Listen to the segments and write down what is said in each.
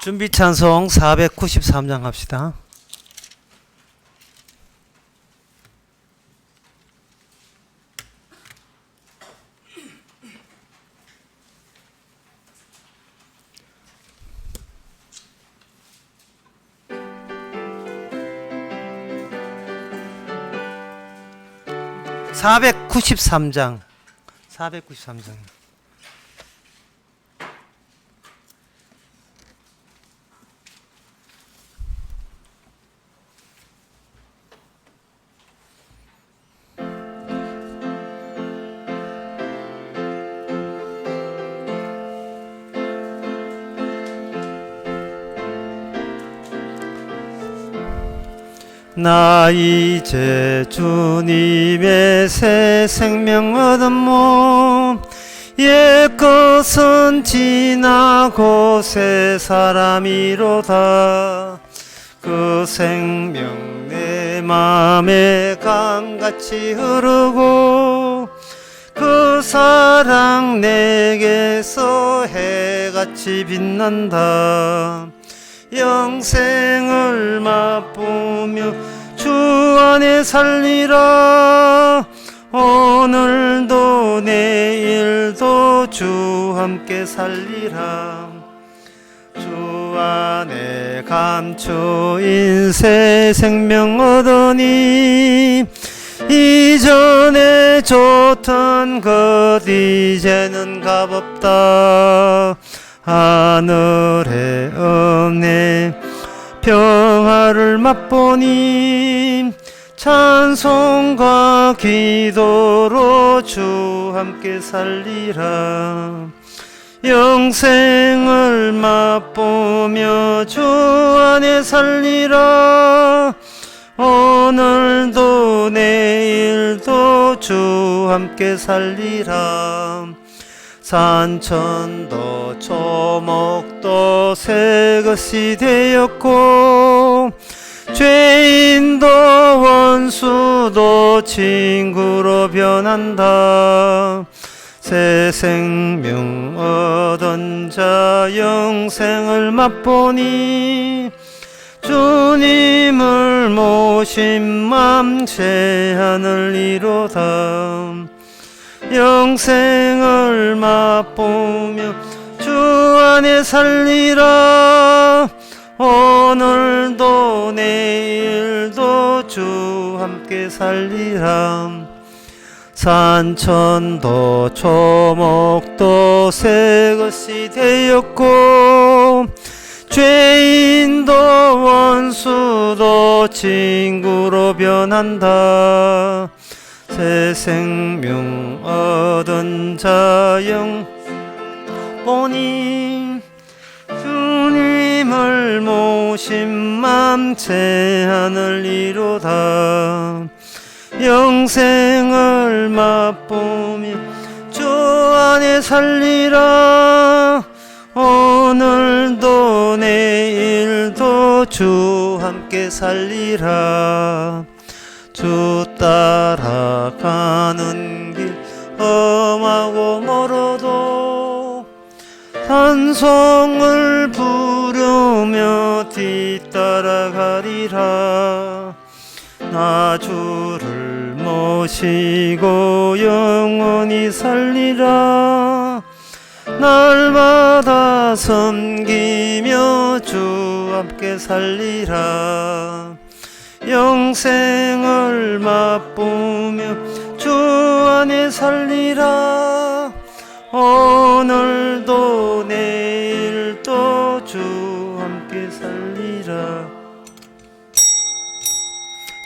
준비 찬송 493장 합시다. (493장) 493장. 나 이제 주님의 새 생명 얻은 몸, 옛것은 지나고 새 사람이로다. 그 생명 내 맘에 강같이 흐르고 그 사랑 내게서 해같이 빛난다. 영생을 맛보며 주 안에 살리라. 오늘도 내일도 주 함께 살리라. 주 안에 감추인 새 생명 얻으니 이전에 좋던 것 이제는 값없다. 하늘의 은혜 평화를 맛보니 찬송과 기도로 주 함께 살리라. 영생을 맛보며 주 안에 살리라. 오늘도 내일도 주 함께 살리라. 산천도 초목도 새것이 되었고 죄인도 원수도 친구로 변한다. 새 생명 얻은 자 영생을 맛보니 주님을 모신 맘 제한을 이루다. 영생을 맛보며 주 안에 살리라. 오늘도 내일도 주 함께 살리라. 산천도 초목도 새것이 되었고 죄인도 원수도 친구로 변한다. 새 생명 얻은 자 영 보니 주님을 모신 맘 제한을 이루다. 영생을 맛보며 주 안에 살리라. 오늘도 내일도 주 함께 살리라. 주 따라가는 길 험하고 멀어도 찬송을 부르며 뒤따라가리라. 나 주를 모시고 영원히 살리라. 날마다 섬기며 주 함께 살리라. 영생을 맛보며 주 안에 살리라. 오늘도 내일도 주 함께 살리라.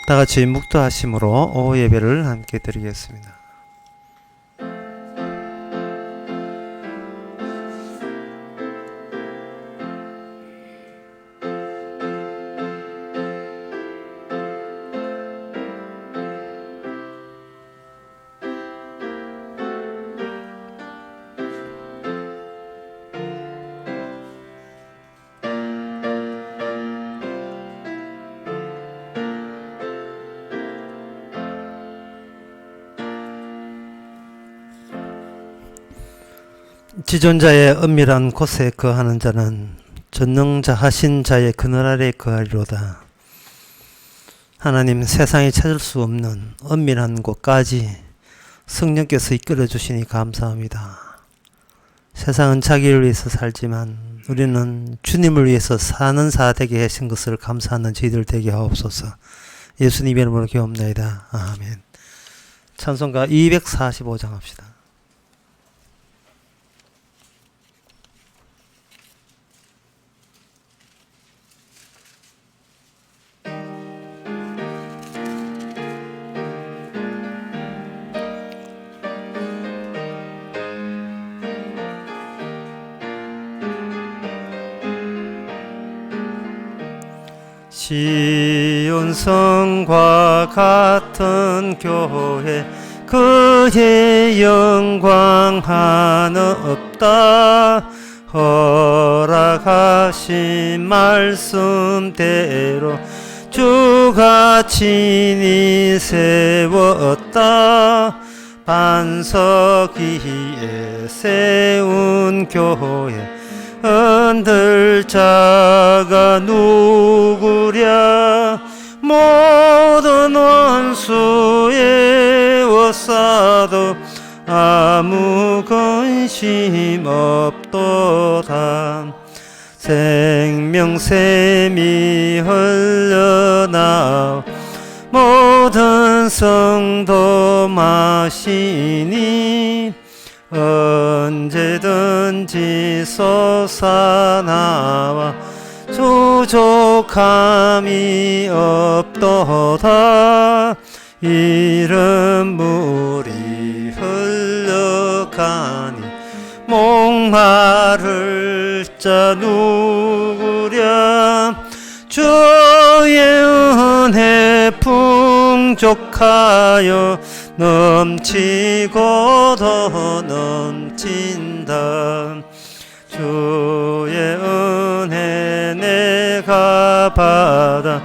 다같이 묵도하심으로 오후 예배를 함께 드리겠습니다. 지존자의 은밀한 곳에 거하는 자는 전능자하신 자의 그늘 아래 거하리로다. 하나님, 세상이 찾을 수 없는 엄밀한 곳까지 성령께서 이끌어 주시니 감사합니다. 세상은 자기를 위해서 살지만 우리는 주님을 위해서 사는 자 되게 하신 것을 감사하는 저희들 되게 하옵소서. 예수님 이름으로 기도합나이다. 아멘. 찬송가 245장 합시다. 시온성과 같은 교회 그의 영광 하나 없다. 허락하신 말씀대로 주가 친히 세웠다. 반석 위에 세운 교회 흔들 자가 누구랴. 모든 원수에 워싸도 아무 근심 없도다. 생명샘이 흘러나오 모든 성도 마시니 언제든지 솟아나와 부족함이 없도다. 이른 물이 흘러가니 목마를 자 누구랴. 주의 은혜 풍족하여 넘치고 더 넘친다. 주의 은혜 내가 받아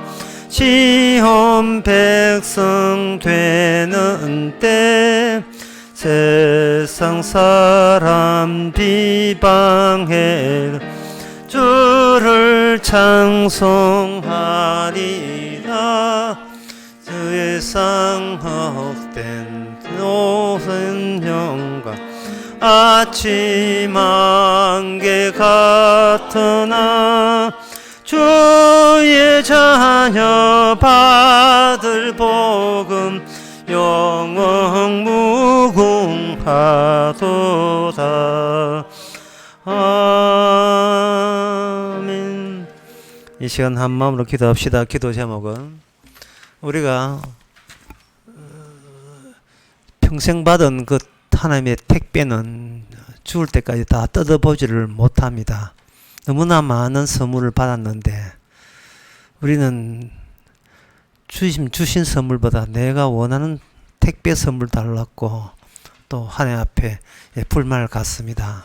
시온 백성 되는 때 세상 사람 비방해 주를 찬송하리라. 세상 헛된 노선 영광 아침 안개 같으나 주의 자녀 받을 복음 영원 무궁하도다. 아멘. 이 시간 한 마음으로 기도합시다. 기도 제목은 우리가 평생 받은 그 하나님의 택배는 죽을 때까지 다 뜯어보지를 못합니다. 너무나 많은 선물을 받았는데 우리는 주신 선물보다 내가 원하는 택배 선물 달랐고 또 하나님 앞에 불만을 갖습니다.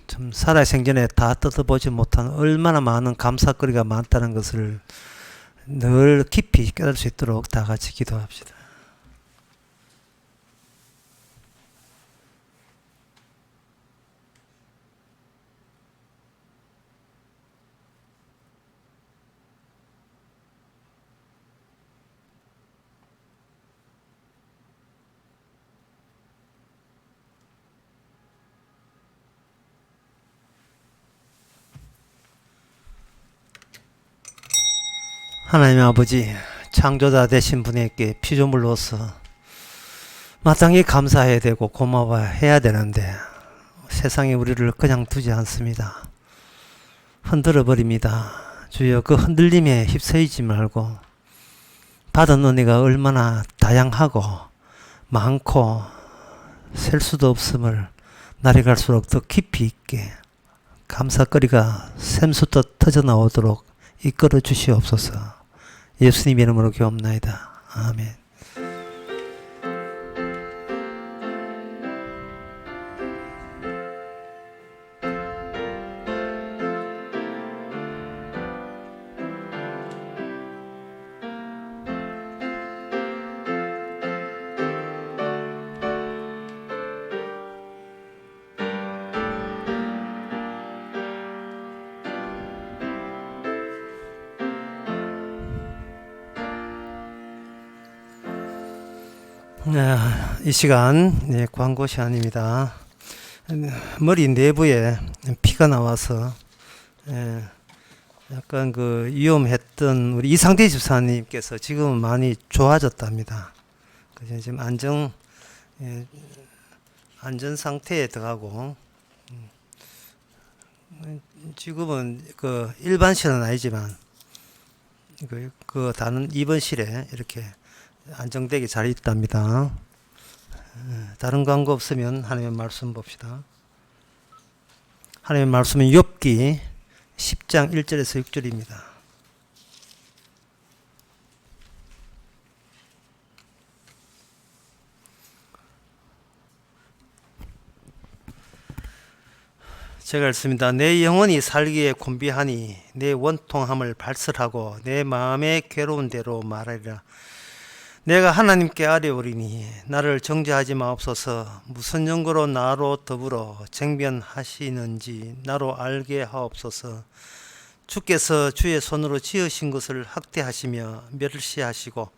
좀 살아생전에 다 뜯어보지 못한 얼마나 많은 감사거리가 많다는 것을 늘 깊이 깨달을 수 있도록 다 같이 기도합시다. 하나님 아버지, 창조자 되신 분에게 피조물로서 마땅히 감사해야 되고 고마워해야 되는데 세상이 우리를 그냥 두지 않습니다. 흔들어 버립니다. 주여, 그 흔들림에 휩싸이지 말고 받은 은혜가 얼마나 다양하고 많고 셀 수도 없음을 날이 갈수록 더 깊이 있게 감사거리가 샘솟듯 터져나오도록 이끌어 주시옵소서. 예수님 이름으로 기도합나이다. 아멘. 이 시간 광고 시간입니다. 머리 내부에 피가 나와서 약간 그 위험했던 우리 이상대 집사님께서 지금은 많이 좋아졌답니다. 그래서 지금 안전 상태에 들어가고 지금은 그 일반실은 아니지만 그 다른 입원실에 이렇게 안정되게 잘 있답니다. 다른 광고 없으면 하나님의 말씀 봅시다. 하나님의 말씀은 욥기 10장 1절에서 6절입니다. 제가 읽습니다. 내 영혼이 살기에 곤비하니 내 원통함을 발설하고 내 마음의 괴로운 대로 말하리라. 내가 하나님께 아뢰오리니 나를 정죄하지 마옵소서. 무슨 연고로 나로 더불어 쟁변하시는지 나로 알게 하옵소서. 주께서 주의 손으로 지으신 것을 학대하시며 멸시하시고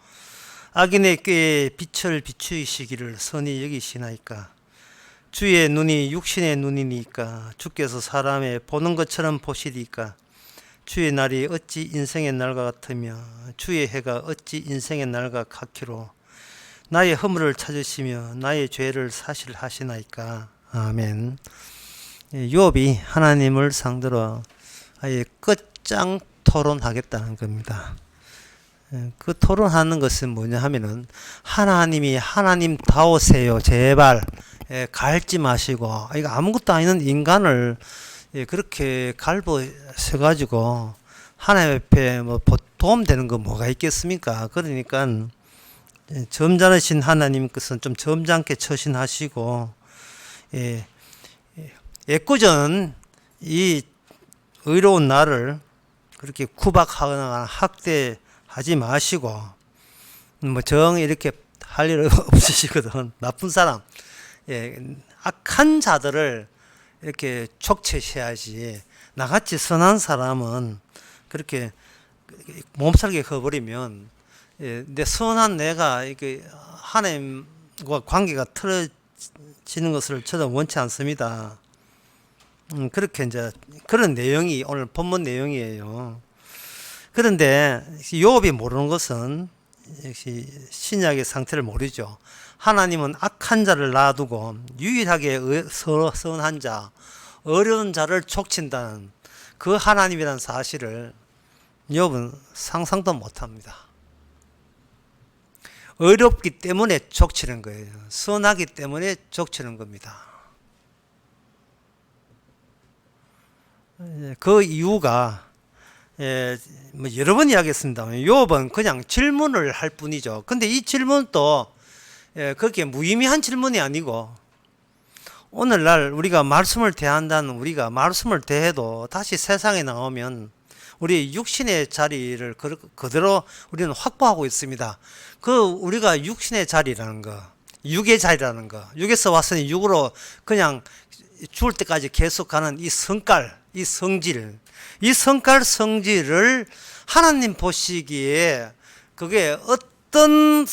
악인의 꾀에 빛을 비추시기를 선히 여기시나이까. 주의 눈이 육신의 눈이니까 주께서 사람의 보는 것처럼 보시리까. 주의 날이 어찌 인생의 날과 같으며 주의 해가 어찌 인생의 날과 같기로. 나의 허물을 찾으시며 나의 죄를 사실하시나이까. 아멘. 욥이 하나님을 상대로 아예 끝장 토론하겠다는 겁니다. 그 토론하는 것은 뭐냐 하면은 하나님이 하나님다우세요 제발 갈지 마시고 이거 아무것도 아닌 인간을 그렇게 갈보셔가지고 하나님 앞에 뭐 도움되는 거 뭐가 있겠습니까? 그러니까 점잖으신 하나님께서는 좀 점잖게 처신하시고 애꿎은 이 의로운 나를 그렇게 구박하거나 학대하지 마시고 뭐 정 이렇게 할 일 없으시거든. 나쁜 사람 악한 자들을 이렇게 촉채셔야지. 나같이 선한 사람은 그렇게 몸살게 커버리면 내 선한 내가 이렇게 하나님과 관계가 틀어지는 것을 저도 원치 않습니다. 그렇게 이제 그런 내용이 오늘 본문 내용이에요. 그런데 욥이 모르는 것은 역시 신약의 상태를 모르죠. 하나님은 악한 자를 놔두고 유일하게 선한 자, 어려운 자를 촉친다는 그 하나님이라는 사실을 욥은 상상도 못합니다. 어렵기 때문에 촉치는 거예요. 선하기 때문에 촉치는 겁니다. 그 이유가 뭐 여러 번 이야기했습니다. 욥은 그냥 질문을 할 뿐이죠. 근데 이 질문도 그렇게 무의미한 질문이 아니고 오늘날 우리가 말씀을 대한다는 우리가 말씀을 대해도 다시 세상에 나오면 우리 육신의 자리를 그대로 우리는 확보하고 있습니다. 그 우리가 육신의 자리라는 거, 육의 자리라는 거, 육에서 왔으니 육으로 그냥 죽을 때까지 계속가는 이 성깔, 이 성질, 이 성깔 성질을 하나님 보시기에 그게 어떤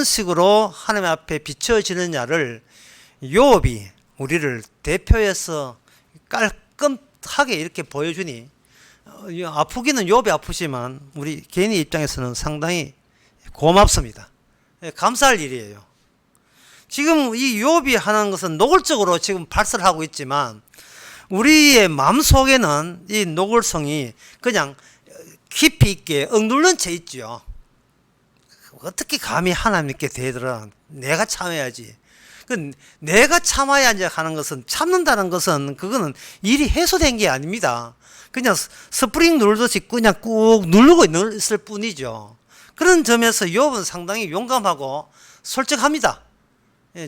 식으로 하나님 앞에 비춰지느냐를 욥이 우리를 대표해서 깔끔하게 이렇게 보여주니 아프기는 욥이 아프지만 우리 개인의 입장에서는 상당히 고맙습니다. 감사할 일이에요. 지금 이 욥이 하는 것은 노골적으로 지금 발설하고 있지만 우리의 마음속에는 이 노골성이 그냥 깊이 있게 억눌른 채 있죠. 어떻게 감히 하나님께 대들어? 내가 참아야지. 내가 참아야 하는 것은, 참는다는 것은 그거는 일이 해소된 게 아닙니다. 그냥 스프링 누르듯이 그냥 꾹 누르고 있을 뿐이죠. 그런 점에서 욥은 상당히 용감하고 솔직합니다.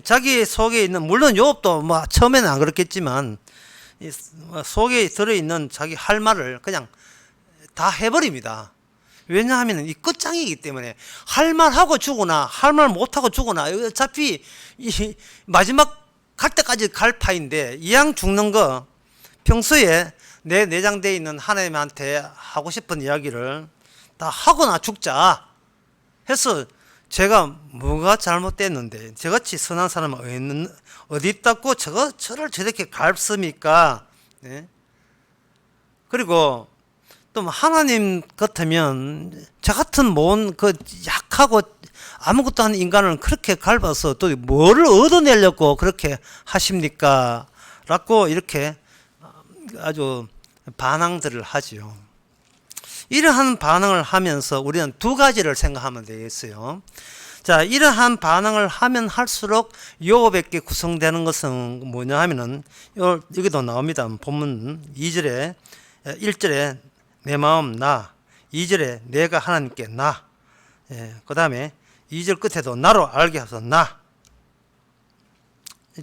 자기 속에 있는, 물론 욥도 뭐 처음에는 안 그렇겠지만 속에 들어있는 자기 할 말을 그냥 다 해버립니다. 왜냐하면 이 끝장이기 때문에 할 말 하고 죽으나 할 말 못하고 죽으나 어차피 이 마지막 갈 때까지 갈 파인데 이왕 죽는 거 평소에 내 내장되어 있는 하나님한테 하고 싶은 이야기를 다 하거나 죽자 해서 제가 뭐가 잘못됐는데 저같이 선한 사람은 어디 있다고 저를 저렇게 갈습니까? 네? 그리고 또 하나님 같으면 저 같은 그 약하고 아무것도 아닌 인간을 그렇게 갈아서 또 뭐를 얻어내려고 그렇게 하십니까? 라고 이렇게 아주 반항들을 하지요. 이러한 반응을 하면서 우리는 두 가지를 생각하면 되겠어요. 자, 이러한 반응을 하면 할수록 욥에게 구성되는 것은 뭐냐 하면은 여기도 나옵니다. 본문 2절에 1절에 내 마음 나, 2절에 내가 하나님께 나, 그 다음에 2절 끝에도 나로 알게 하소서 나.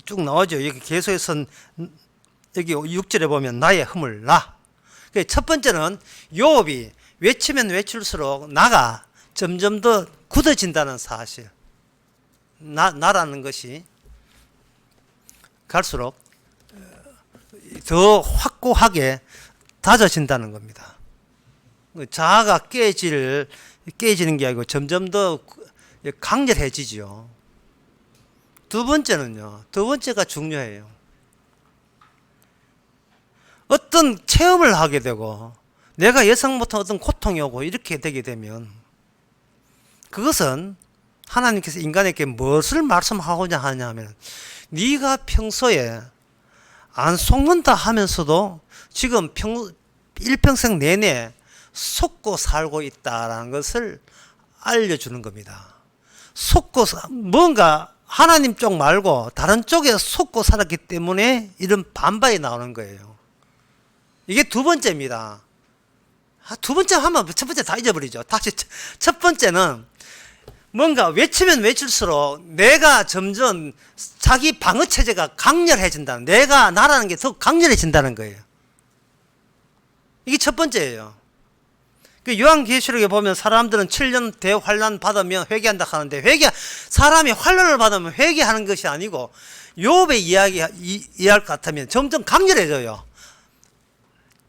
쭉 나오죠. 여기 계속해서 여기 6절에 보면 나의 흠을 나. 첫 번째는 욥이 외치면 외칠수록 나가 점점 더 굳어진다는 사실. 나라는 것이 갈수록 더 확고하게 다져진다는 겁니다. 자아가 깨지는 게 아니고 점점 더 강렬해지죠. 두 번째는요. 두 번째가 중요해요. 어떤 체험을 하게 되고 내가 예상 못한 어떤 고통이 오고 이렇게 되게 되면 그것은 하나님께서 인간에게 무엇을 말씀하고자 하냐면 네가 평소에 안 속는다 하면서도 지금 일평생 내내 속고 살고 있다라는 것을 알려주는 겁니다. 뭔가 하나님 쪽 말고 다른 쪽에 속고 살았기 때문에 이런 반발이 나오는 거예요. 이게 두 번째입니다. 두 번째 하면 첫 번째 다 잊어버리죠. 다시 첫 번째는 뭔가 외치면 외칠수록 내가 점점 자기 방어 체제가 강렬해진다는, 내가 나라는 게 더 강렬해진다는 거예요. 이게 첫 번째예요. 요한계시록에 보면 사람들은 7년 대환란 받으면 회개한다 하는데 사람이 환란을 받으면 회개하는 것이 아니고 욥의 이해할 것 같으면 점점 강렬해져요.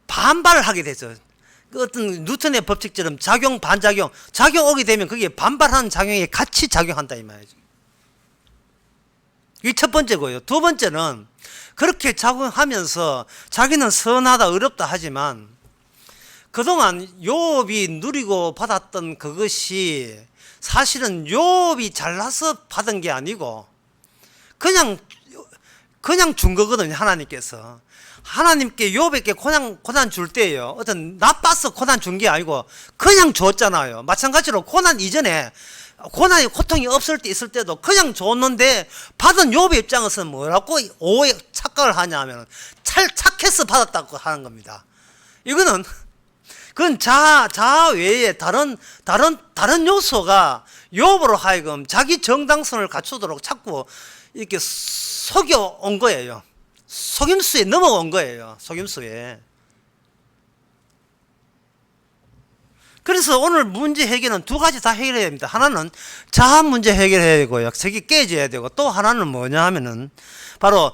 반발을 하게 되죠. 어떤 뉴턴의 법칙처럼 작용 반작용, 작용 오게 되면 그게 반발하는 작용에 같이 작용한다 이 말이죠. 이게 첫 번째고요. 두 번째는 그렇게 작용하면서 자기는 선하다 어렵다 하지만 그동안 욥이 누리고 받았던 그것이 사실은 욥이 잘나서 받은 게 아니고 그냥 준 거거든요. 하나님께 욥에게 고난 줄 때예요. 어떤 나빠서 고난 준 게 아니고 그냥 줬잖아요. 마찬가지로 고난 이전에 고통이 없을 때 있을 때도 그냥 줬는데 받은 욥의 입장에서는 뭐라고 착각을 하냐면 착해서 받았다고 하는 겁니다. 그건 자아 외에 다른 요소가 욥으로 하여금 자기 정당성을 갖추도록 자꾸 이렇게 속여온 거예요. 속임수에 넘어온 거예요. 속임수에. 그래서 오늘 문제 해결은 두 가지 다 해결해야 됩니다. 하나는 자아 문제 해결해야 되고요. 색이 깨져야 되고, 또 하나는 뭐냐 하면은 바로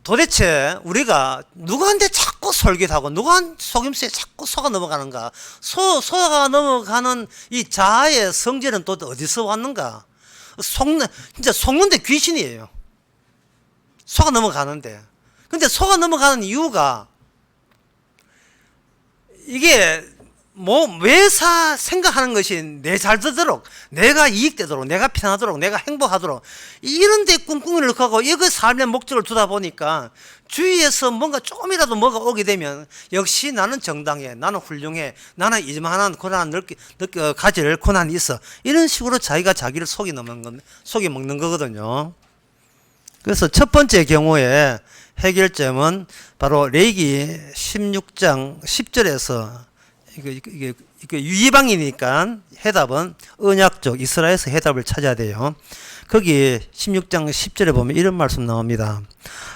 도대체 우리가 누구한테 자꾸 솔깃하고 누구한 속임수에 자꾸 속아 넘어가는가? 속아 넘어가는 이 자아의 성질은 또 어디서 왔는가? 진짜 속는데 귀신이에요. 속아 넘어가는데. 근데 속아 넘어가는 이유가 이게 왜 생각하는 것이 내 잘 되도록, 내가 이익되도록, 내가 편하도록, 내가 행복하도록 이런 데 꿍꿍이를 가고 이거 삶의 목적을 두다 보니까 주위에서 뭔가 조금이라도 뭐가 오게 되면 역시 나는 정당해, 나는 훌륭해, 나는 이만한 고난을 가질 고난이 있어, 이런 식으로 자기가 자기를 속이 먹는 거거든요. 그래서 첫 번째 경우에 해결점은 바로 레위기 16장 10절에서 이게 이방이니까 해답은 언약적 이스라엘에서 해답을 찾아야 돼요. 거기 16장 10절에 보면 이런 말씀 나옵니다.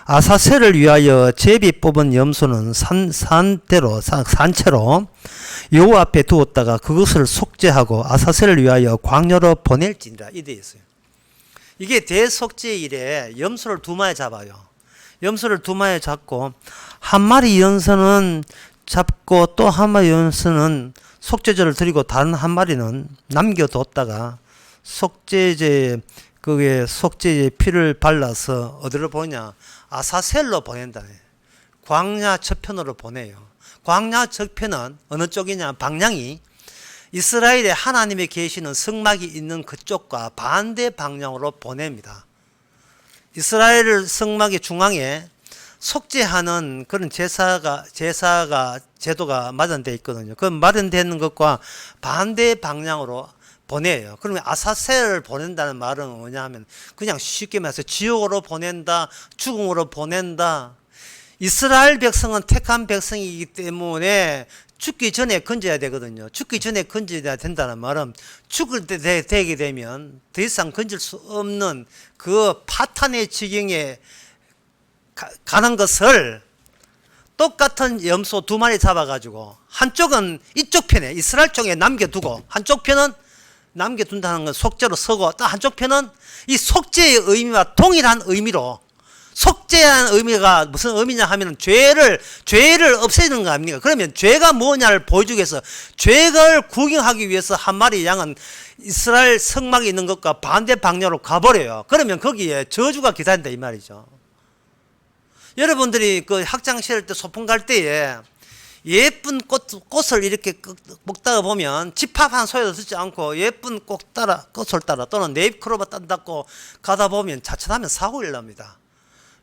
아사셀을 위하여 제비 뽑은 염소는 산채로 여호와 앞에 두었다가 그것을 속죄하고 아사셀을 위하여 광야로 보낼지니라, 이 돼 있어요. 이게 대속죄일에 염소를 2마리 잡아요. 염소를 2마리 잡고 한 마리 염소는 잡고 또 한 마리 염소는 속죄제를 드리고 다른 한 마리는 남겨뒀다가 속죄제, 그게 속죄제 피를 발라서 어디로 보냐? 아사셀로 보낸다. 광야 저편으로 보내요. 광야 저편은 어느 쪽이냐? 방향이 이스라엘에 하나님이 계시는 성막이 있는 그쪽과 반대 방향으로 보냅니다. 이스라엘 성막의 중앙에 속죄하는 그런 제도가 마련되어 있거든요. 그 마련되는 것과 반대 방향으로 보내요. 그러면 아사셀을 보낸다는 말은 뭐냐 하면 그냥 쉽게 말해서 지옥으로 보낸다, 죽음으로 보낸다. 이스라엘 백성은 택한 백성이기 때문에 죽기 전에 건져야 되거든요. 죽기 전에 건져야 된다는 말은 죽을 때 되게 되면 더 이상 건질 수 없는 그 파탄의 지경에 가는 것을 똑같은 염소 2마리 잡아가지고 한쪽은 이쪽 편에 이스라엘 쪽에 남겨두고 한쪽 편은 남겨둔다는 건 속죄로 서고 또 한쪽 편은 이 속죄의 의미와 동일한 의미로 속죄한 의미가 무슨 의미냐 하면 죄를 없애는 거 아닙니까? 그러면 죄가 뭐냐를 보여주기 위해서 죄를 구경하기 위해서 한 마리 양은 이스라엘 성막에 있는 것과 반대 방향으로 가버려요. 그러면 거기에 저주가 기다린다 이 말이죠. 여러분들이 그 학창 시절 때 소풍 갈 때에 예쁜 꽃을 이렇게 먹다가 보면 집합한 소리도 듣지 않고 예쁜 꽃을 따라 또는 네잎크로버 딴다고 가다 보면 자칫하면 사고 일납니다.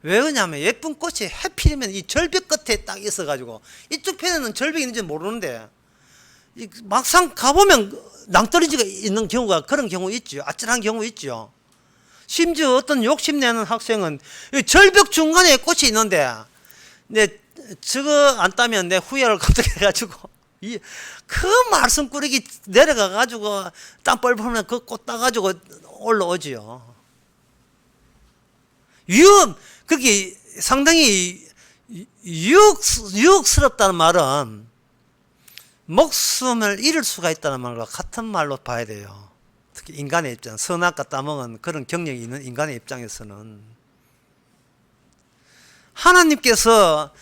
왜 그러냐면 예쁜 꽃이 해필이면 이 절벽 끝에 딱 있어가지고 이쪽 편에는 절벽이 있는지 모르는데 막상 가보면 낭떠러지가 있는 경우가 그런 경우 있죠. 아찔한 경우 있죠. 심지어 어떤 욕심내는 학생은 절벽 중간에 꽃이 있는데 저거 안 따면 내 후회를 감독해가지고 그 말씀 꾸리기 내려가가지고 땀 뻘뻘면 그 꽃 따가지고 올라오지요. 그게 상당히 유혹스럽다는 말은 목숨을 잃을 수가 있다는 말과 같은 말로 봐야 돼요. 특히 인간의 입장, 선악과 따먹은 그런 경력이 있는 인간의 입장에서는 하나님께서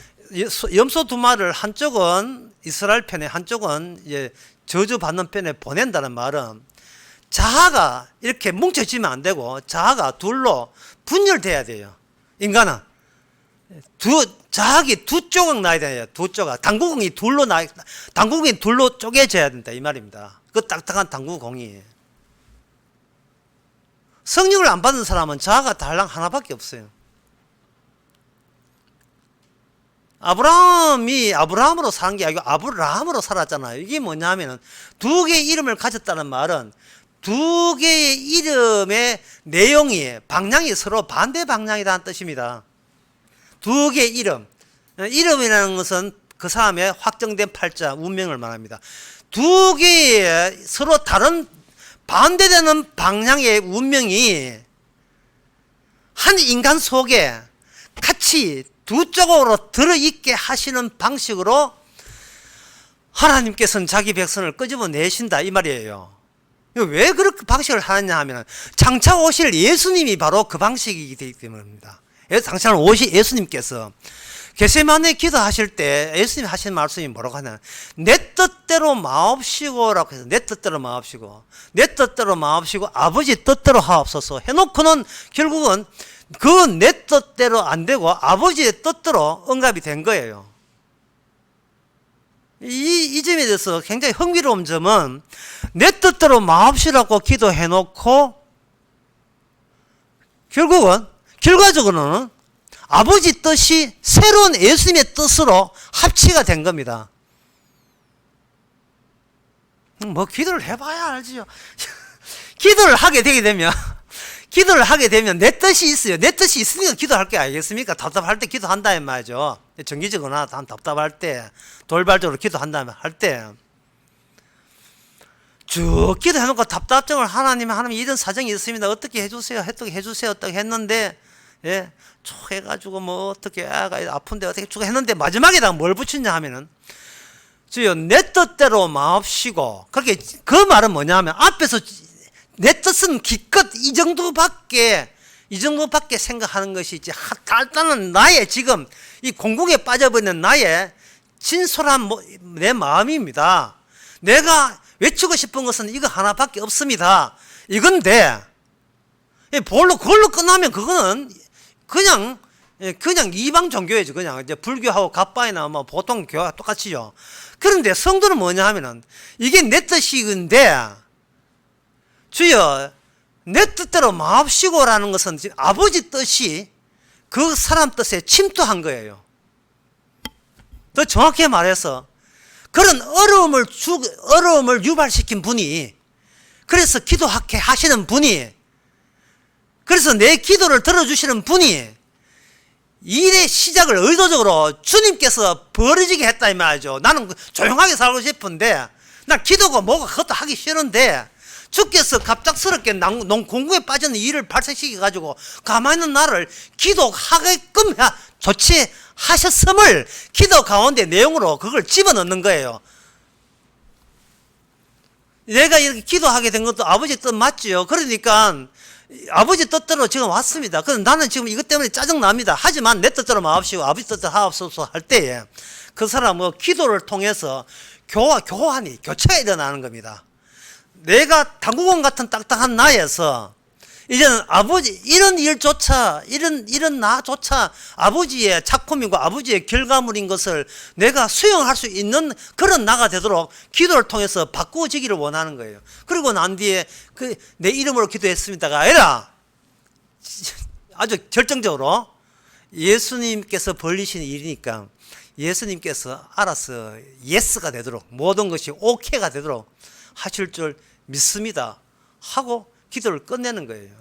염소 2마리를 한쪽은 이스라엘 편에 한쪽은 이제 저주받는 편에 보낸다는 말은 자아가 이렇게 뭉쳐지면 안 되고 자아가 둘로 분열돼야 돼요. 인간은 자학이 두 조각 나야 돼요. 두 조각. 당구공이 둘로 쪼개져야 된다 이 말입니다. 그 딱딱한 당구공이. 성령을 안 받은 사람은 자아가 달랑 하나밖에 없어요. 아브라함이 아브라함으로 사는 게 아니고 아브라함으로 살았잖아요. 이게 뭐냐면 2개의 이름을 가졌다는 말은 2개의 이름의 내용이 방향이 서로 반대 방향이라는 뜻입니다. 2개의 이름이라는 것은 그 사람의 확정된 팔자 운명을 말합니다. 2개의 서로 다른 반대되는 방향의 운명이 한 인간 속에 같이 두 쪽으로 들어있게 하시는 방식으로 하나님께서는 자기 백성을 끄집어내신다 이 말이에요. 왜 그렇게 방식을 하느냐 하면 장차 오실 예수님이 바로 그 방식이기 때문입니다. 장차 오실 예수님께서 겟세마네 기도하실 때 예수님이 하신 말씀이 뭐라고 하냐, 내 뜻대로 마옵시고라고 해서 내 뜻대로 마옵시고 아버지 뜻대로 하옵소서 해놓고는 결국은 그 내 뜻대로 안 되고 아버지의 뜻대로 응답이 된 거예요. 이 점에 대해서 굉장히 흥미로운 점은 내 뜻대로 마옵시라고 기도해놓고 결과적으로는 아버지 뜻이 새로운 예수님의 뜻으로 합치가 된 겁니다. 뭐 기도를 해봐야 알지요. 기도를 하게 되면 내 뜻이 있어요. 내 뜻이 있으니까 기도할 게 아니겠습니까? 답답할 때 기도한다는 말이죠. 정기적으로나 답답할 때 돌발적으로 기도한다면 할 때 쭉 기도해놓고 답답증을 하나님 이런 사정이 있습니다. 어떻게 해주세요. 어떻게 했는데 쭉 해가지고 뭐 어떻게 아픈데 어떻게 쭉 했는데 마지막에다가 뭘 붙이냐 하면은 주여 내 뜻대로 마옵시고, 그렇게 그 말은 뭐냐 하면 앞에서 내 뜻은 기껏 이 정도밖에 생각하는 것이 이제 단단한 나의 지금 이 공공에 빠져버리는 나의 진솔한 내 마음입니다. 내가 외치고 싶은 것은 이거 하나밖에 없습니다. 이건데, 그걸로 끝나면 그거는 그냥 이방 종교이죠. 그냥 이제 불교하고 갓바이나 뭐 보통 교가 똑같이죠. 그런데 성도는 뭐냐 하면은 이게 내 뜻이건데 주여 내 뜻대로 마옵시고라는 것은 아버지 뜻이 그 사람 뜻에 침투한 거예요. 더 정확히 말해서 그런 어려움을 유발시킨 분이, 그래서 기도하게 하시는 분이, 그래서 내 기도를 들어주시는 분이 일의 시작을 의도적으로 주님께서 벌어지게 했다 이 말이죠. 나는 조용하게 살고 싶은데, 나 기도가 뭐가 그것도 하기 싫은데 주께서 갑작스럽게 공궁에 빠지는 일을 발생시켜 가지고 가만히 있는 나를 기도하게끔 조치하셨음을 기도 가운데 내용으로 그걸 집어넣는 거예요. 내가 이렇게 기도하게 된 것도 아버지 뜻 맞지요. 그러니까 아버지 뜻대로 지금 왔습니다. 그런데 나는 지금 이것 때문에 짜증납니다. 하지만 내 뜻대로 마옵시고 아버지 뜻대로 하옵소서 할 때에 그 사람은 기도를 통해서 교체가 일어나는 겁니다. 내가 당구공 같은 딱딱한 나에서 이제는 아버지 이런 일조차 이런 나조차 아버지의 작품이고 아버지의 결과물인 것을 내가 수용할 수 있는 그런 나가 되도록 기도를 통해서 바꾸어지기를 원하는 거예요. 그리고 난 뒤에 내 이름으로 기도했습니다가 아니라 아주 결정적으로 예수님께서 벌리신 일이니까 예수님께서 알아서 예스가 되도록 모든 것이 오케이가 되도록 하실 줄 믿습니다 하고 기도를 끝내는 거예요.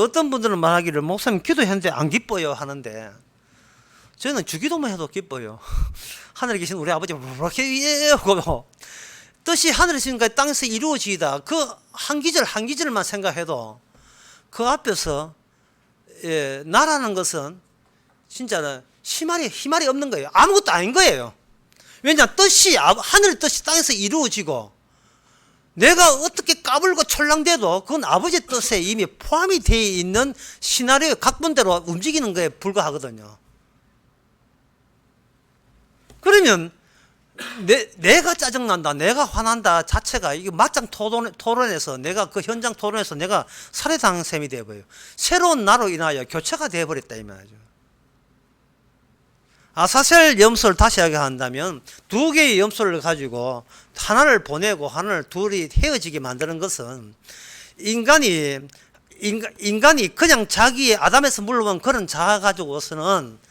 어떤 분들은 말하기를 목사님 기도했는데 안 기뻐요 하는데 저는 주기도만 해도 기뻐요. 하늘에 계신 우리 아버지 그렇게 하고 뜻이 하늘에 계신가 땅에서 이루어지이다. 그 한 기절만 생각해도 그 앞에서 나라는 것은 진짜 희말이 없는 거예요. 아무것도 아닌 거예요. 왜냐 하늘 뜻이 땅에서 이루어지고 내가 어떻게 까불고 철랑대도 그건 아버지 뜻에 이미 포함이 되어 있는 시나리오의 각본대로 움직이는 거에 불과하거든요. 그러면 내가 짜증난다, 내가 화난다 자체가 이게 맞짱 토론에서 내가 그 현장 토론에서 내가 살해당한 셈이 되어버려요. 새로운 나로 인하여 교체가 되어버렸다 이 말이죠. 아사셀 염소를 다시 이야기한다면 두 개의 염소를 가지고 하나를 보내고 하나를 둘이 헤어지게 만드는 것은 인간이 그냥 자기의 아담에서 물러온 그런 자아 가지고서는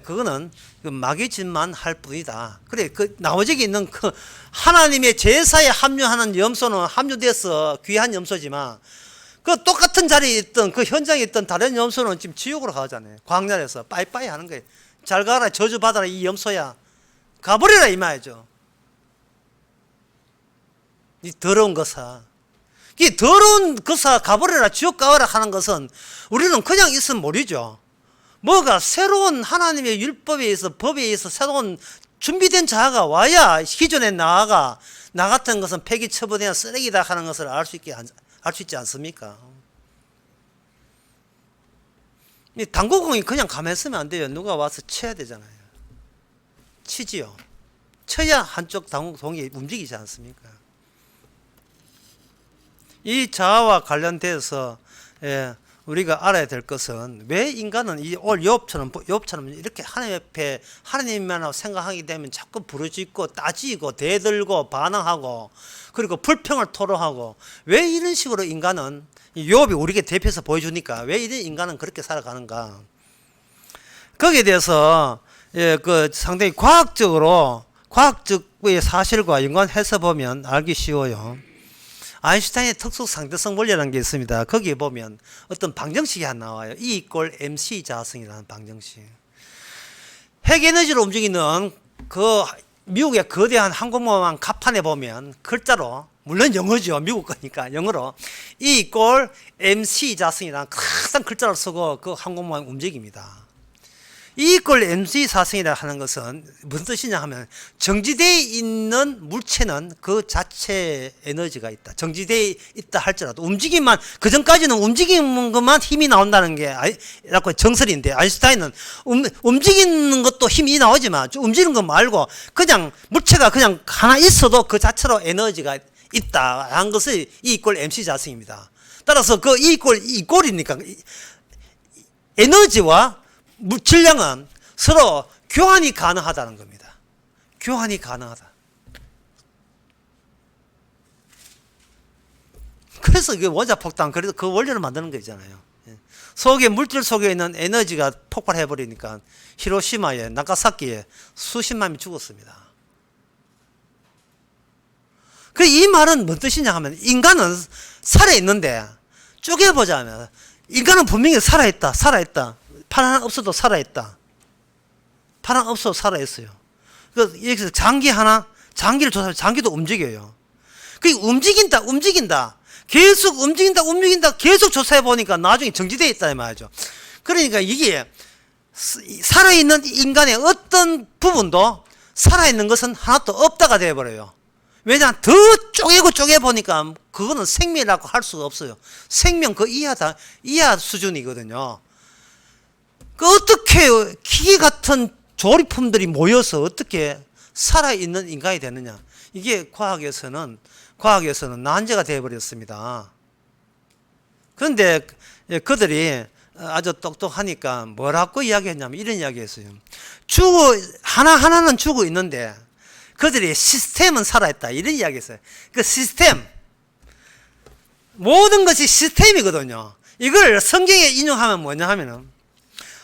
그거는 마귀짓만 할 뿐이다. 그래 나머지 있는 그 하나님의 제사에 합류하는 염소는 합류돼서 귀한 염소지만 그 똑같은 자리에 있던 그 현장에 있던 다른 염소는 지금 지옥으로 가잖아요. 광야에서 빠이빠이 하는 거예요. 잘 가라 저주받아라 이 염소야 가버려라 이 말이죠. 이 더러운 것아, 이 더러운 것아 가버려라 지옥 가버라 하는 것은 우리는 그냥 있으면 모르죠. 뭐가 새로운 하나님의 율법에 의해서 법에 의해서 새로운 준비된 자가 와야 기존의 나 같은 것은 폐기 처분해야 쓰레기다 하는 것을 알 수 있지 않습니까? 이 당구공이 그냥 가만히 있으면 안 돼요. 누가 와서 쳐야 되잖아요. 치지요. 쳐야 한쪽 당구공이 움직이지 않습니까? 이 자아와 관련돼서 우리가 알아야 될 것은 왜 인간은 욥처럼 이렇게 하나님 옆에 하나님만 생각하게 되면 자꾸 부르짖고 따지고 대들고 반항하고 그리고 불평을 토로하고 왜 이런 식으로 인간은 욥이 우리에게 대표해서 보여주니까 왜 이런 인간은 그렇게 살아가는가? 거기에 대해서 그 상당히 과학적의 사실과 연관해서 보면 알기 쉬워요. 아인슈타인의 특수 상대성 원리라는 게 있습니다. 거기에 보면 어떤 방정식이 하나 나와요. E = mc 자성이라는 방정식. 핵에너지로 움직이는 그 미국의 거대한 항공모함 갑판에 보면 글자로, 물론 영어죠. 미국 거니까 영어로 E = mc 자성이라는 큰 글자를 쓰고 그 항공모함이 움직입니다. E = mc 사성이라 하는 것은 무슨 뜻이냐 하면 정지되어 있는 물체는 그 자체 에너지가 있다. 정지되어 있다 할지라도 움직임만, 그 전까지는 움직이는 것만 힘이 나온다는 게 정설인데, 아인슈타인은 움직이는 것도 힘이 나오지만 움직이는 것 말고 그냥 물체가 그냥 하나 있어도 그 자체로 에너지가 있다 한 것이 E 이꼴 MC 자승입니다. 따라서 그 E 이꼴 이꼴이니까 에너지와 질량은 서로 교환이 가능하다는 겁니다. 교환이 가능하다. 그래서 그 원자폭탄, 그래서 그 원리를 만드는 거 있잖아요. 속에, 물질 속에 있는 에너지가 폭발해버리니까 히로시마에, 나가사키에 수십만이 죽었습니다. 그 이 말은 뭔 뜻이냐 하면, 인간은 살아있는데, 쪼개보자면, 인간은 분명히 살아있다. 팔 하나 없어도 살아있다. 팔 하나 없어도 살아있어요. 여기서 장기를 조사하면 장기도 움직여요. 그 움직인다. 계속 움직인다. 계속 조사해 보니까 나중에 정지되어 있다 이 말이죠. 그러니까 이게 살아있는 인간의 어떤 부분도 살아있는 것은 하나도 없다가 되어버려요. 왜냐, 더 쪼개 보니까 그거는 생명이라고 할 수가 없어요. 생명 그 이하 수준이거든요. 그 어떻게 기계 같은 조리품들이 모여서 어떻게 살아있는 인간이 되느냐. 이게 과학에서는 난제가 되어버렸습니다. 그런데 그들이 아주 똑똑하니까 뭐라고 이야기했냐면 이런 이야기했어요. 하나는 죽어 있는데 그들이 시스템은 살아있다. 이런 이야기했어요. 그 시스템. 모든 것이 시스템이거든요. 이걸 성경에 인용하면 뭐냐 하면은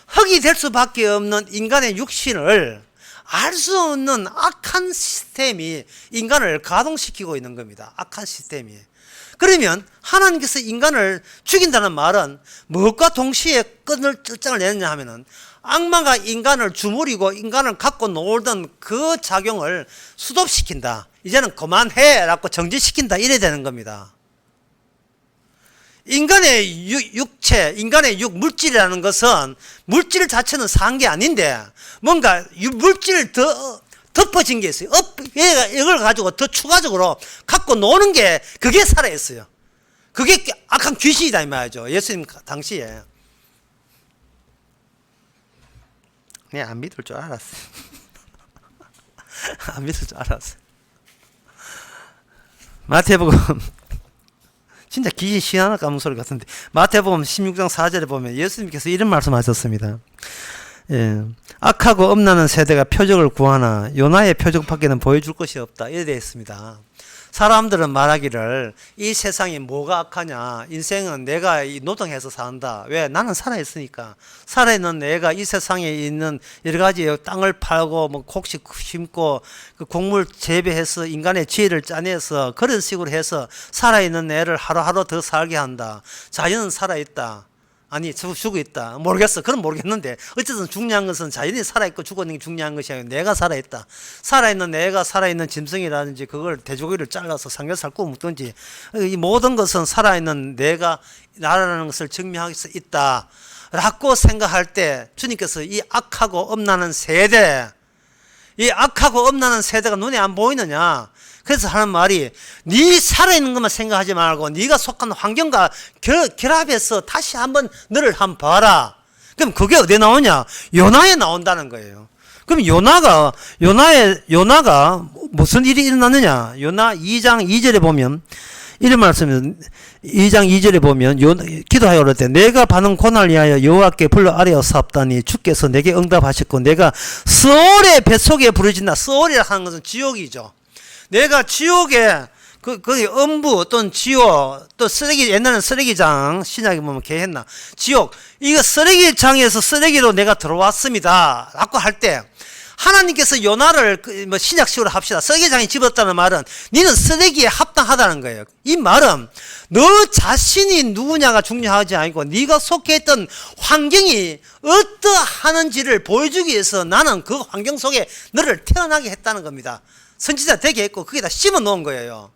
흙이 될 수밖에 없는 인간의 육신을 알 수 없는 악한 시스템이 인간을 가동시키고 있는 겁니다. 악한 시스템이. 그러면 하나님께서 인간을 죽인다는 말은 무엇과 동시에 끝장을 내느냐 하면은 악마가 인간을 주무리고 인간을 갖고 놀던 그 작용을 수도시킨다. 이제는 그만해 라고 정지시킨다. 이래야 되는 겁니다. 인간의 육체, 인간의 물질이라는 것은 물질 자체는 산 게 아닌데 뭔가 물질을 더 덮어진 게 있어요. 이걸 가지고 더 추가적으로 갖고 노는 게 그게 살아있어요. 그게 악한 귀신이다 이 말이죠. 예수님 당시에. 그냥 안 믿을 줄 알았어요. 안 믿을 줄 알았어요. 마태복음 진짜 귀신 신하나 까먹은 소리 같은데 마태복음 16장 4절에 보면 예수님께서 이런 말씀하셨습니다. 예, 악하고 엄나는 세대가 표적을 구하나 요나의 표적밖에는 보여줄 것이 없다. 이래 되어 있습니다. 사람들은 말하기를 이 세상이 뭐가 악하냐, 인생은 내가 노동해서 산다. 왜? 나는 살아있으니까. 살아있는 내가 이 세상에 있는 여러 가지 땅을 팔고 뭐 곡식 심고 그 곡물 재배해서 인간의 지혜를 짜내서 그런 식으로 해서 살아있는 애를 하루하루 더 살게 한다. 자연은 살아있다. 아니 죽어 있다. 모르겠어. 그럼 모르겠는데 어쨌든 중요한 것은 자연이 살아있고 죽었는 게 중요한 것이 아니고 내가 살아있다. 살아있는 내가 살아있는 짐승이라든지 그걸 돼지고기를 잘라서 삼겹살 구워 먹든지 이 모든 것은 살아있는 내가 나라는 것을 증명할 수 있다 라고 생각할 때 주님께서 이 악하고 엄나는 세대, 이 악하고 엄나는 세대가 눈에 안 보이느냐. 그래서 하는 말이 네 살아있는 것만 생각하지 말고 네가 속한 환경과 결합해서 다시 한번 너를 한번 봐라. 그럼 그게 어디에 나오냐? 요나에 나온다는 거예요. 그럼 요나가 무슨 일이 일어났느냐? 요나 2장 2절에 보면 이런 말씀이 2장 2절에 보면 기도하여 그럴 때 내가 받은 고난을 위하여 여호와께 불러 아뢰었사옵다니 주께서 내게 응답하셨고 내가 스올의 뱃속에 부르짖나. 스올이라 하는 것은 지옥이죠. 내가 지옥에 거기 음부 또는 지옥 또 쓰레기, 옛날에는 쓰레기장, 신약에 보면 개했나 지옥, 이거 쓰레기장에서 쓰레기로 내가 들어왔습니다 라고 할 때 하나님께서 요나를 뭐 신약식으로 합시다. 쓰레기장에 집었다는 말은 너는 쓰레기에 합당하다는 거예요. 이 말은 너 자신이 누구냐가 중요하지 않고 네가 속해 있던 환경이 어떠하는지를 보여주기 위해서 나는 그 환경 속에 너를 태어나게 했다는 겁니다. 선지자 되게 했고 거기다 심어 놓은 거예요.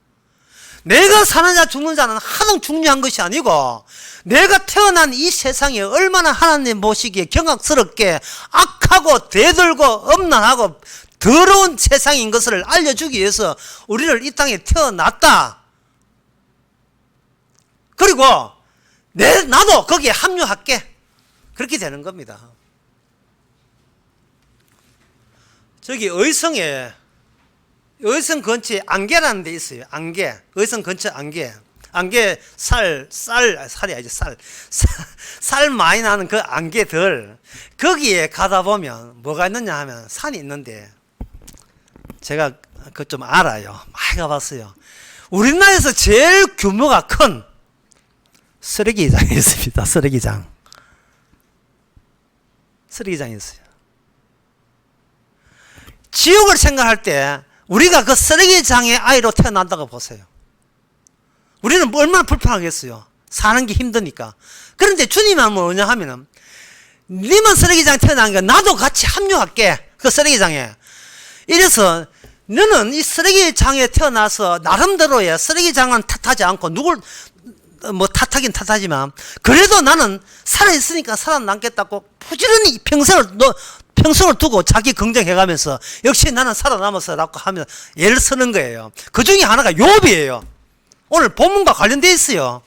내가 사느냐 죽느냐는 하등 중요한 것이 아니고 내가 태어난 이 세상에 얼마나 하나님 보시기에 경악스럽게 악하고 대들고 엄난하고 더러운 세상인 것을 알려주기 위해서 우리를 이 땅에 태어났다. 그리고 나도 거기에 합류할게. 그렇게 되는 겁니다. 저기 의성에 의성 근처에 안개라는 데 있어요. 안개. 의성 근처 안개. 안개 살이 아니지 살 많이 나는 그 안개들 거기에 가다 보면 뭐가 있느냐 하면 산이 있는데 제가 그거 좀 알아요. 많이 가봤어요. 우리나라에서 제일 규모가 큰 쓰레기장이 있습니다. 쓰레기장이 있어요. 지옥을 생각할 때 우리가 그 쓰레기장의 아이로 태어난다고 보세요. 우리는 얼마나 불편하겠어요. 사는 게 힘드니까. 그런데 주님은 뭐냐 하면은 니만 쓰레기장에 태어나니까 나도 같이 합류할게. 그 쓰레기장에. 이래서 너는 이 쓰레기장에 태어나서 나름대로의 쓰레기장은 탓하지 않고 누굴 뭐 탓하긴 탓하지만 그래도 나는 살아있으니까 살아남겠다고 부지런히 평생을 두고 자기 긍정해가면서 역시 나는 살아남았어라고 하면 예를 쓰는 거예요. 그 중에 하나가 욥이에요. 오늘 본문과 관련되어 있어요.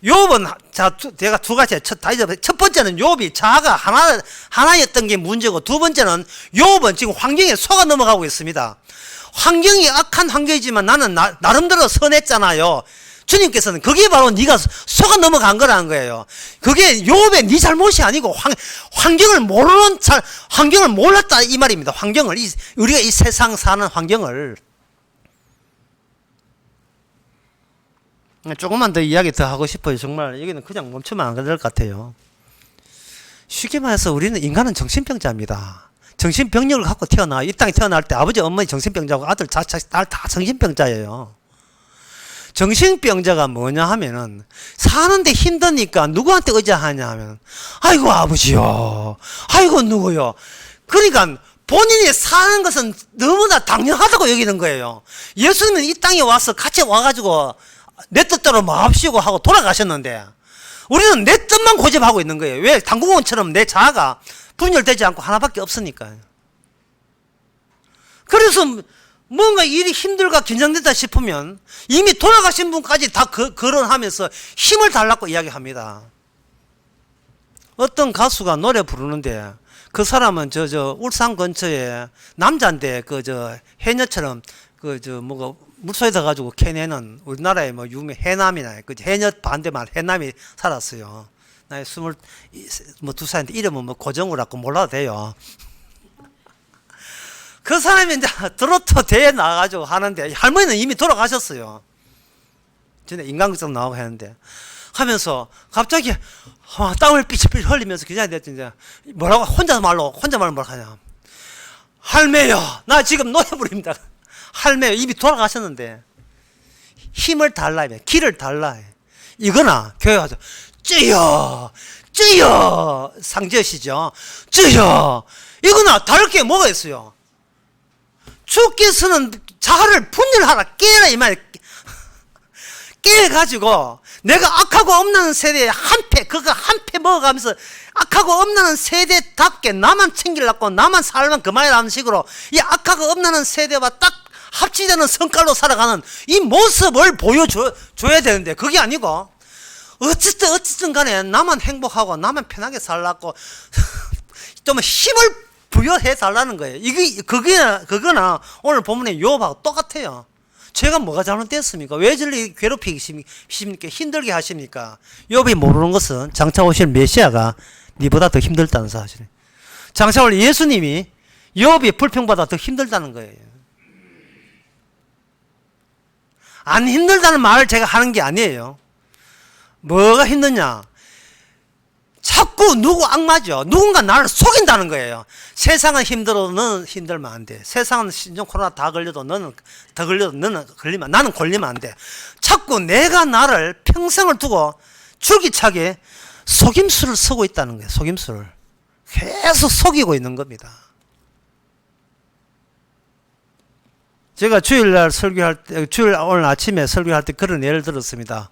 욥은 제가 두 가지 첫 번째는 욥이 자아가 하나였던 게 문제고 두 번째는 욥은 지금 환경에 속아 넘어가고 있습니다. 환경이 악한 환경이지만 나는 나름대로 선했잖아요. 주님께서는 그게 바로 네가 속아 넘어간 거라는 거예요. 그게 욥의 네 잘못이 아니고 환경을 몰랐다 이 말입니다. 환경을 우리가 이 세상 사는 환경을 조금만 더 이야기 더 하고 싶어요. 정말 여기는 그냥 멈추면 안 될 것 같아요. 쉽게 말해서 우리는 인간은 정신병자입니다. 정신병력을 갖고 이 땅에 태어날 때 아버지 어머니 정신병자고 아들 딸 다 정신병자예요. 정신병자가 뭐냐 하면은 사는데 힘드니까 누구한테 의지하냐 하면 아이고 아버지요, 아이고 누구요. 그러니까 본인이 사는 것은 너무나 당연하다고 여기는 거예요. 예수님은 이 땅에 와서 같이 와가지고 내 뜻대로 마옵시고 하고 돌아가셨는데 우리는 내 뜻만 고집하고 있는 거예요. 왜? 당구공원처럼 내 자아가 분열되지 않고 하나밖에 없으니까. 그래서 뭔가 일이 힘들고 긴장된다 싶으면 이미 돌아가신 분까지 다 거론하면서 힘을 달라고 이야기합니다. 어떤 가수가 노래 부르는데 그 사람은 울산 근처에 남자인데 해녀처럼 물속에다 가지고 캐내는 우리나라의 유명 해남이나 해녀 반대만 해남이 살았어요. 나이 22살인데 이름은 고정을 하고 몰라도 돼요. 그 사람이 이제 트로트 대회 나가가지고 하는데 할머니는 이미 돌아가셨어요. 전에 인간극장 나오고 했는데 하면서 갑자기 땀을 삐질삐질 흘리면서 기자한테 이제 뭐라고 혼자 말로 뭐라고 하냐. 할매요, 나 지금 노래 부릅니다. 할매 이미 돌아가셨는데 힘을 달라, 기를 달라. 이거나 교회 가서 쯔여 상제시죠. 쯔여 이거나 다를 게 뭐가 있어요. 주께서는 자아를 분열하라, 깨라 이 말. 깨가지고 내가 악하고 엄나는 세대에 한 패 먹어가면서 악하고 엄나는 세대답게 나만 챙기려고 나만 살면 그만이라는 식으로 이 악하고 엄나는 세대와 딱 합치되는 성깔로 살아가는 이 모습을 보여줘야 되는데 그게 아니고 어쨌든 간에 나만 행복하고 나만 편하게 살라고 좀 힘을 부여해 달라는 거예요. 그거나 오늘 본문의 욥하고 똑같아요. 제가 뭐가 잘못됐습니까? 왜 저를 괴롭히십니까? 힘들게 하십니까? 욥이 모르는 것은 장차 오실 메시아가 니보다 더 힘들다는 사실이에요. 장차 올 예수님이 욥이 불평받아 더 힘들다는 거예요. 안 힘들다는 말을 제가 하는 게 아니에요. 뭐가 힘드냐? 자꾸 악마죠. 누군가 나를 속인다는 거예요. 세상은 힘들어도 너는 힘들면 안 돼. 세상은 신종 코로나 다 걸려도 너는 나는 걸리면 안 돼. 자꾸 내가 나를 평생을 두고 줄기차게 속임수를 쓰고 있다는 거예요. 속임수를. 계속 속이고 있는 겁니다. 제가 주일 오늘 아침에 설교할 때 그런 예를 들었습니다.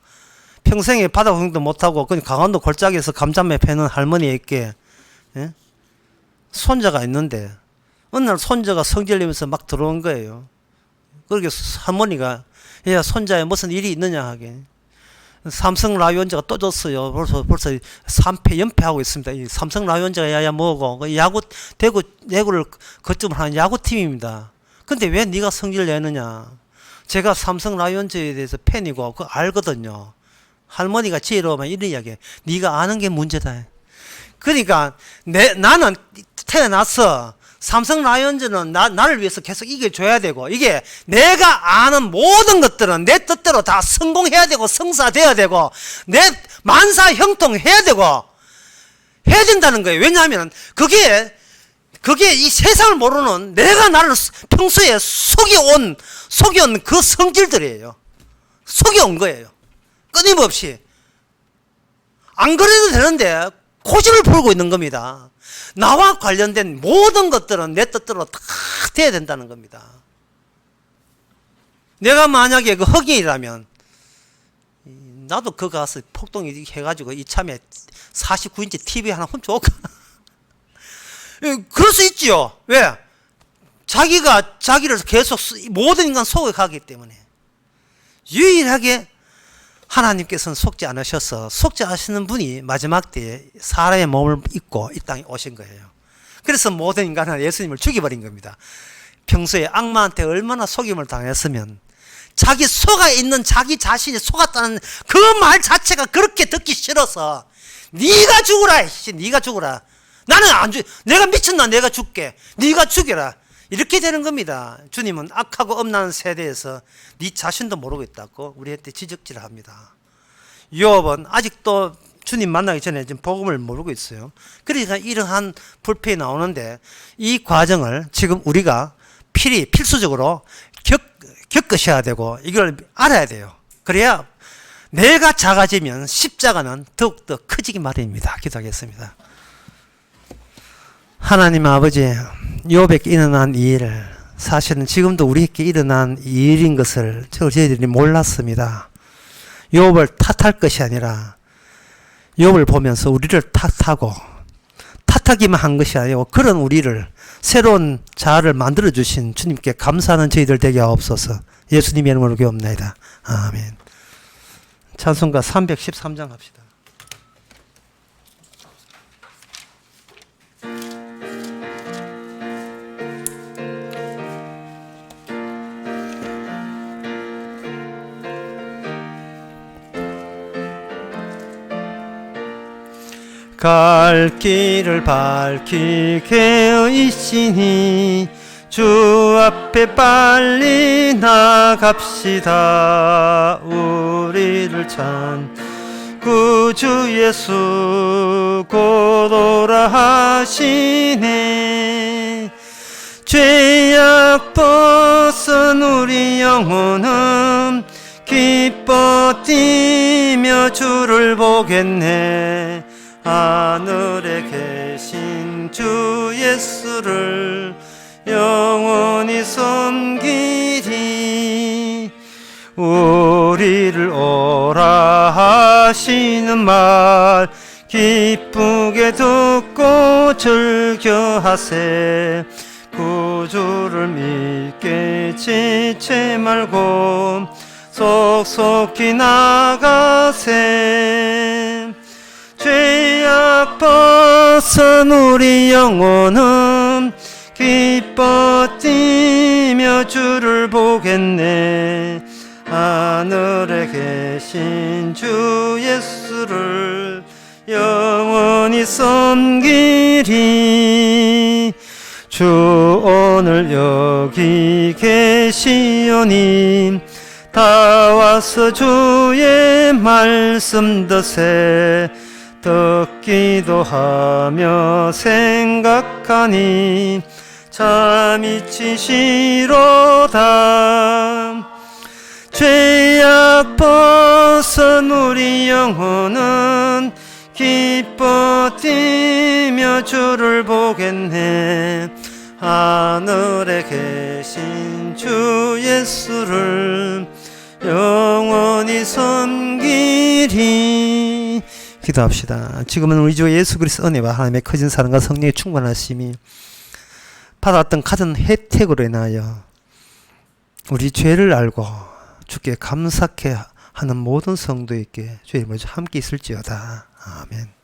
평생에 바다 구경도 못하고 그냥 강원도 골짜기에서 감자매 패는 할머니에게 손자가 있는데 어느 날 손자가 성질내면서 막 들어온 거예요. 그렇게 할머니가 야 손자에 무슨 일이 있느냐 하게 삼성 라이온즈가 또 졌어요. 벌써 3패 연패하고 있습니다. 이 삼성 라이온즈가 야야 뭐고 야구 대구 야구를 거점을 하는 야구팀입니다. 근데 왜 네가 성질을 내느냐? 제가 삼성 라이온즈에 대해서 팬이고 그거 알거든요. 할머니가 지혜로 오면 이런 이야기해. 네가 아는 게 문제다. 그러니까 나는 태어나서 삼성 라이온즈는 나를 위해서 계속 이겨줘야 되고, 이게 내가 아는 모든 것들은 내 뜻대로 다 성공해야 되고 성사돼야 되고 내 만사 형통해야 되고 해야 된다는 거예요. 왜냐하면 그게 이 세상을 모르는 내가 나를 평소에 속여온 그 성질들이에요. 속여온 거예요. 끊임없이. 안 그래도 되는데 고집을 풀고 있는 겁니다. 나와 관련된 모든 것들은 내 뜻대로 다 돼야 된다는 겁니다. 내가 만약에 그 흑인이라면 나도 그 가서 폭동이 해가지고 이참에 49인치 TV 하나 훔쳐올까? 그럴 수 있지요. 왜? 자기가 자기를 계속 모든 인간 속여가기 때문에. 유일하게 하나님께서는 속지 않으셔서 속지 않으시는 분이 마지막 때에 사람의 몸을 입고 이 땅에 오신 거예요. 그래서 모든 인간은 예수님을 죽여버린 겁니다. 평소에 악마한테 얼마나 속임을 당했으면 자기 속아 있는 자기 자신이 속았다는 그 말 자체가 그렇게 듣기 싫어서 네가 죽으라, 네가 죽으라. 나는 안 죽, 내가 미쳤나 내가 죽게. 네가 죽여라. 이렇게 되는 겁니다. 주님은 악하고 엄난 세대에서 네 자신도 모르고 있다고 우리한테 지적질을 합니다. 요업은 아직도 주님 만나기 전에 지금 복음을 모르고 있어요. 그러니까 이러한 불평이 나오는데 이 과정을 지금 우리가 필수적으로 겪으셔야 되고 이걸 알아야 돼요. 그래야 내가 작아지면 십자가는 더욱더 커지기 마련입니다. 기도하겠습니다. 하나님 아버지, 요백에 일어난 이 일을 사실은 지금도 우리에게 일어난 이 일인 것을 저희들이 몰랐습니다. 욥을 탓할 것이 아니라 욥을 보면서 우리를 탓하기만 한 것이 아니고 그런 우리를 새로운 자아를 만들어주신 주님께 감사하는 저희들 되게 하옵소서. 예수님의 이름으로 기도합니다. 아멘. 찬송가 313장 합시다. 갈 길을 밝히게 하시니 주 앞에 빨리 나갑시다. 우리를 찬 구주 예수 곧 오라 하시네. 죄악 벗은 우리 영혼은 기뻐 뛰며 주를 보겠네. 하늘에 계신 주 예수를 영원히 섬기리. 우리를 오라 하시는 말 기쁘게 듣고 즐겨하세. 구주를 믿게 지체 말고 속속히 나가세. 죄악 벗은 우리 영혼은 기뻐 뛰며 주를 보겠네. 하늘에 계신 주 예수를 영원히 섬기리. 주 오늘 여기 계시오니 다 와서 주의 말씀 듣세. 듣기도 하며 생각하니 참이 치시로다. 죄악 벗은 우리 영혼은 기뻐 뛰며 주를 보겠네. 하늘에 계신 주 예수를 영원히 섬기리. 기도합시다. 지금은 우리 주 예수 그리스도 은혜와 하나님의 커진 사랑과 성령의 충만하심이 받았던 같은 혜택으로 인하여 우리 죄를 알고 주께 감사케 하는 모든 성도에게 주의 이름으로 함께 있을지어다. 아멘.